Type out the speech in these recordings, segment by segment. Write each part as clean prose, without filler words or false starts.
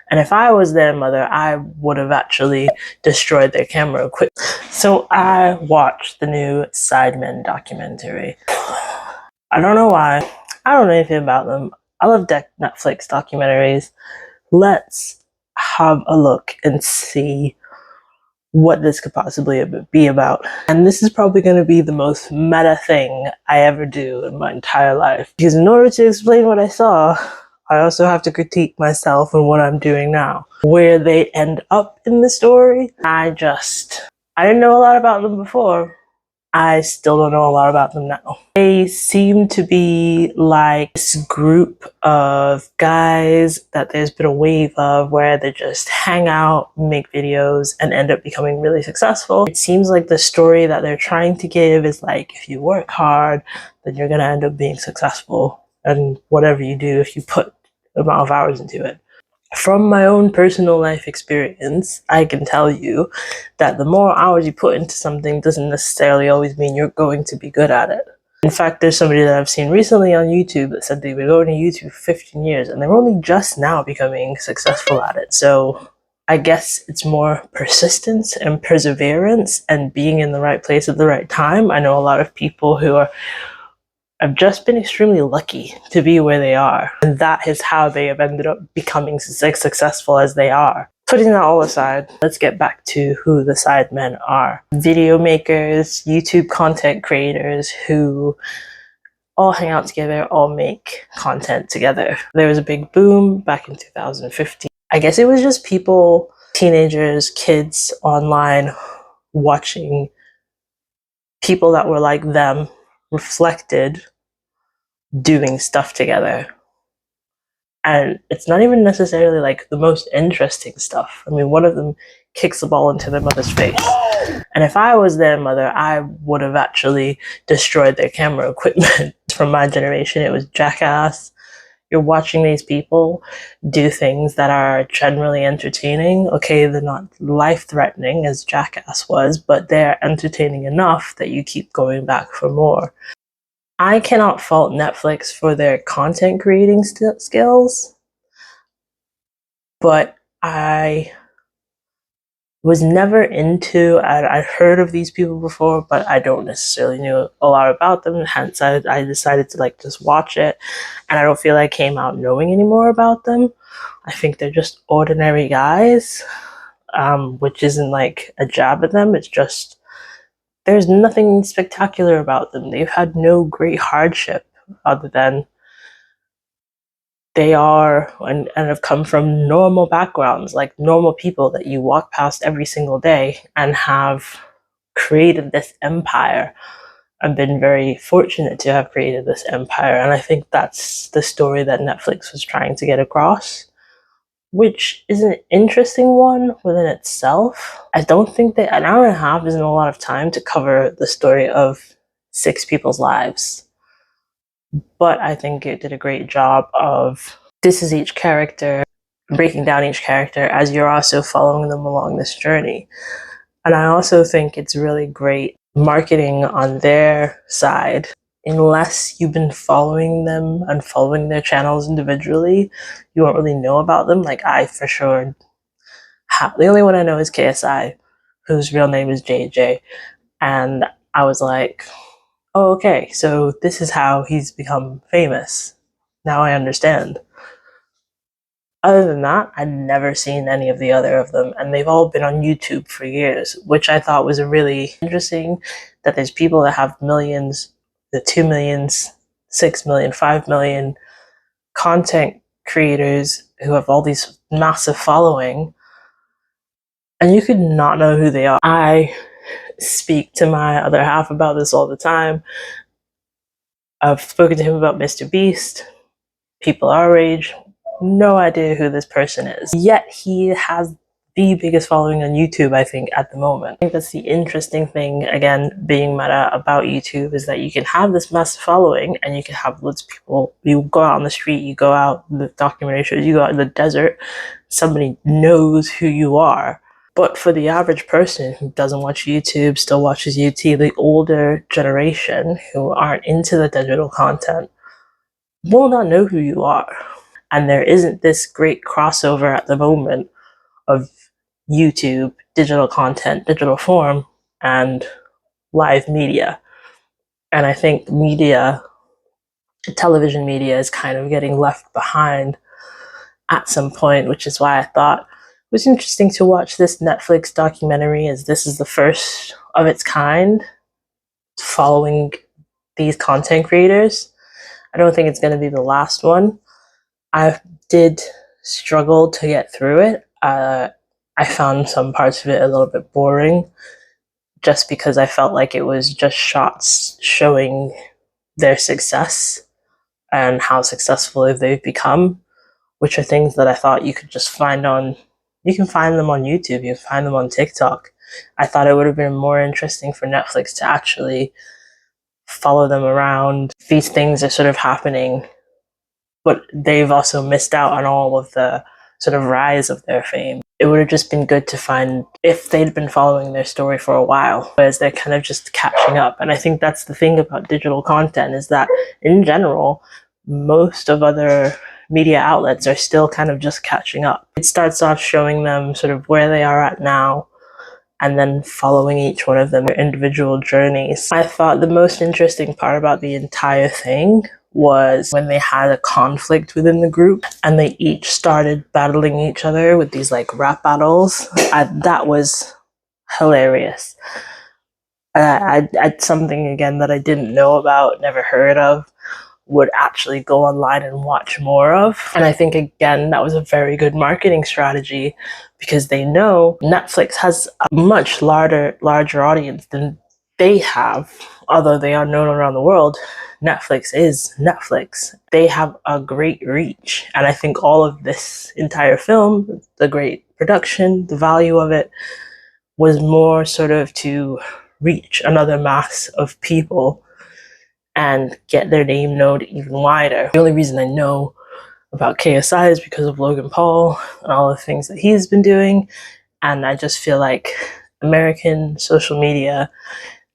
And if I was their mother, I would have actually destroyed their camera equipment. So I watched the new Sidemen documentary. I don't know why. I don't know anything about them. I love Netflix documentaries. Let's have a look and see what this could possibly be about. And this is probably going to be the most meta thing I ever do in my entire life. Because in order to explain what I saw, I also have to critique myself and what I'm doing now. Where they end up in the story, I didn't know a lot about them before. I still don't know a lot about them now. They seem to be like this group of guys that there's been a wave of where they just hang out, make videos, and end up becoming really successful. It seems like the story that they're trying to give is like, if you work hard, then you're gonna end up being successful. And whatever you do, if you put the amount of hours into it. From my own personal life experience, I can tell you that the more hours you put into something doesn't necessarily always mean you're going to be good at it. In fact, there's somebody that I've seen recently on YouTube that said they've been going to YouTube for 15 years and they're only just now becoming successful at it. So I guess it's more persistence and perseverance and being in the right place at the right time. I know a lot of people who have just been extremely lucky to be where they are. And that is how they have ended up becoming as successful as they are. Putting that all aside, let's get back to who the Sidemen are. Video makers, YouTube content creators who all hang out together, all make content together. There was a big boom back in 2015. I guess it was just people, teenagers, kids online watching people that were like them reflected doing stuff together. And it's not even necessarily like the most interesting stuff. I mean, one of them kicks the ball into their mother's face. And if I was their mother, I would have actually destroyed their camera equipment. From my generation, it was Jackass. You're watching these people do things that are generally entertaining. Okay, they're not life-threatening as Jackass was, but they're entertaining enough that you keep going back for more. I cannot fault Netflix for their content creating skills, but I was never into, I'd heard of these people before, but I don't necessarily know a lot about them, hence I decided to like just watch it, and I don't feel I came out knowing any more about them. I think they're just ordinary guys, which isn't like a jab at them, it's just there's nothing spectacular about them. They've had no great hardship other than they are and have come from normal backgrounds, like normal people that you walk past every single day, and have created this empire. I've been very fortunate to have created this empire, and I think that's the story that Netflix was trying to get across, which is an interesting one within itself. I don't think that an hour and a half isn't a lot of time to cover the story of 6 people's lives. But I think it did a great job of, this is each character, breaking down each character as you're also following them along this journey. And I also think it's really great marketing on their side. Unless you've been following them and following their channels individually, you won't really know about them. Like I for sure, the only one I know is KSI, whose real name is JJ. And I was like, oh, okay, so this is how he's become famous. Now I understand. Other than that, I'd never seen any of the other of them, and they've all been on YouTube for years, which I thought was really interesting, that there's people that have millions, the 2 millions, 6 million, 5 million content creators who have all these massive following, and you could not know who they are. I speak to my other half about this all the time. I've spoken to him about Mr. Beast, people our age, no idea who this person is. Yet he has the biggest following on YouTube, I think, at the moment. I think that's the interesting thing, again, being meta about YouTube, is that you can have this massive following and you can have loads of people. You go out on the street, you go out in the documentary shows, you go out in the desert, somebody knows who you are. But for the average person who doesn't watch YouTube, still watches YouTube, the older generation who aren't into the digital content will not know who you are. And there isn't this great crossover at the moment of YouTube, digital content, digital form, and live media. And I think media, television media, is kind of getting left behind at some point, which is why I thought it was interesting to watch this Netflix documentary, as this is the first of its kind following these content creators. I don't think it's going to be the last one. I did struggle to get through it. I found some parts of it a little bit boring, just because I felt like it was just shots showing their success and how successful they've become, which are things that I thought you could just find on, you can find them on YouTube, you can find them on TikTok. I thought it would have been more interesting for Netflix to actually follow them around. These things are sort of happening, but they've also missed out on all of the sort of rise of their fame. It would have just been good to find if they'd been following their story for a while, whereas they're kind of just catching up. And I think that's the thing about digital content, is that in general, most of other media outlets are still kind of just catching up. It starts off showing them sort of where they are at now, and then following each one of them, their individual journeys. I thought the most interesting part about the entire thing was when they had a conflict within the group and they each started battling each other with these like rap battles. That was hilarious. Something again that I didn't know about, never heard of, would actually go online and watch more of. And I think, again, that was a very good marketing strategy, because they know Netflix has a much larger audience than they have. Although they are known around the world, Netflix is Netflix. They have a great reach. And I think all of this entire film, the great production, the value of it, was more sort of to reach another mass of people and get their name known even wider. The only reason I know about KSI is because of Logan Paul and all the things that he's been doing. And I just feel like American social media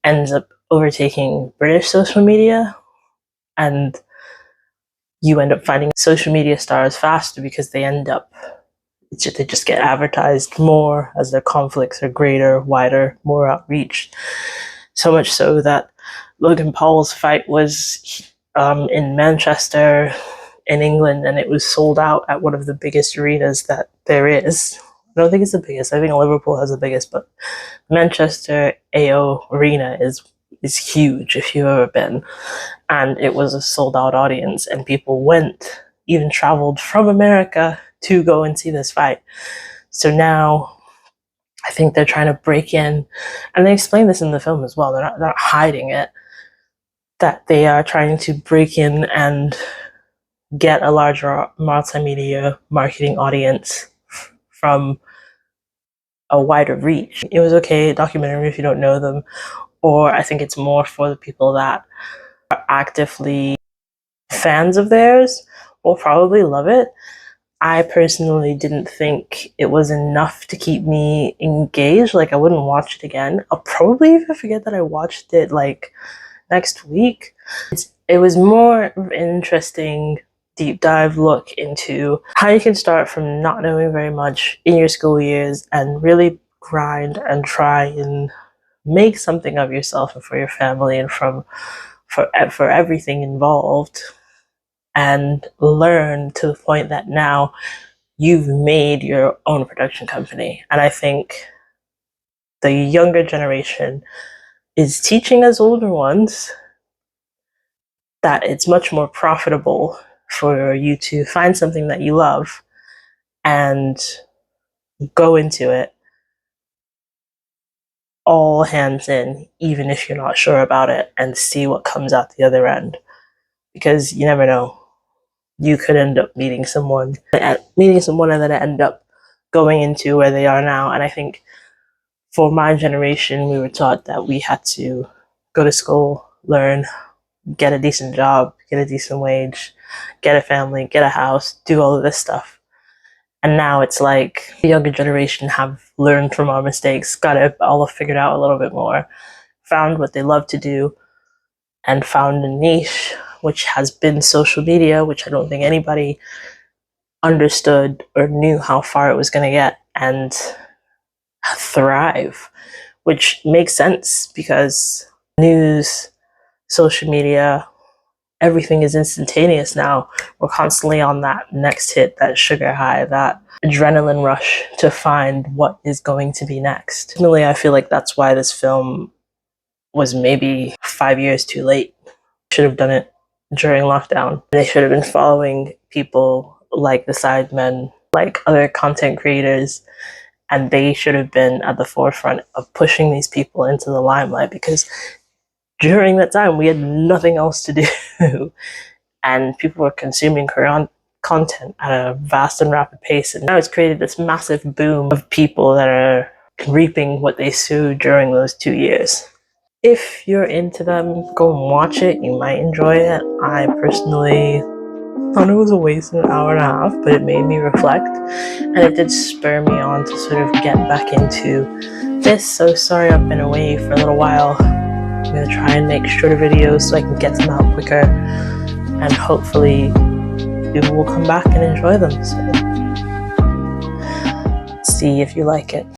ends up overtaking British social media, and you end up finding social media stars faster because they just get advertised more as their conflicts are greater, wider, more outreach. So much so that Logan Paul's fight was in Manchester, in England, and it was sold out at one of the biggest arenas that there is. I don't think it's the biggest. I think Liverpool has the biggest, but Manchester AO Arena is huge if you've ever been. And it was a sold out audience, and people went, even traveled from America to go and see this fight. So now I think they're trying to break in, and they explain this in the film as well. They're not hiding it, that they are trying to break in and get a larger multimedia marketing audience from a wider reach. It was okay, documentary, if you don't know them, or I think it's more for the people that are actively fans of theirs will probably love it. I personally didn't think it was enough to keep me engaged. Like, I wouldn't watch it again. I'll probably even forget that I watched it like next week. It was more of an interesting deep dive look into how you can start from not knowing very much in your school years and really grind and try and make something of yourself and for your family and for everything involved, and learn to the point that now you've made your own production company. And I think the younger generation is teaching us older ones that it's much more profitable for you to find something that you love and go into it all hands in, even if you're not sure about it, and see what comes out the other end. Because you never know. You could end up meeting someone and then end up going into where they are now. And I think for my generation, we were taught that we had to go to school, learn, get a decent job, get a decent wage, get a family, get a house, do all of this stuff. And now it's like the younger generation have learned from our mistakes, got it all figured out a little bit more, found what they love to do, and found a niche, which has been social media, which I don't think anybody understood or knew how far it was going to get and thrive, which makes sense because news, social media, everything is instantaneous now. We're constantly on that next hit, that sugar high, that adrenaline rush to find what is going to be next. Ultimately, I feel like that's why this film was maybe 5 years too late. Should have done it during lockdown. They should have been following people like the Sidemen, like other content creators, and they should have been at the forefront of pushing these people into the limelight, because during that time we had nothing else to do and people were consuming Korean content at a vast and rapid pace, and now it's created this massive boom of people that are reaping what they sowed during those 2 years. If you're into them, go and watch it. You might enjoy it. I personally thought it was a waste of an hour and a half, but it made me reflect, and it did spur me on to sort of get back into this. So sorry I've been away for a little while. I'm going to try and make shorter videos so I can get them out quicker, and hopefully you will come back and enjoy them. So see if you like it.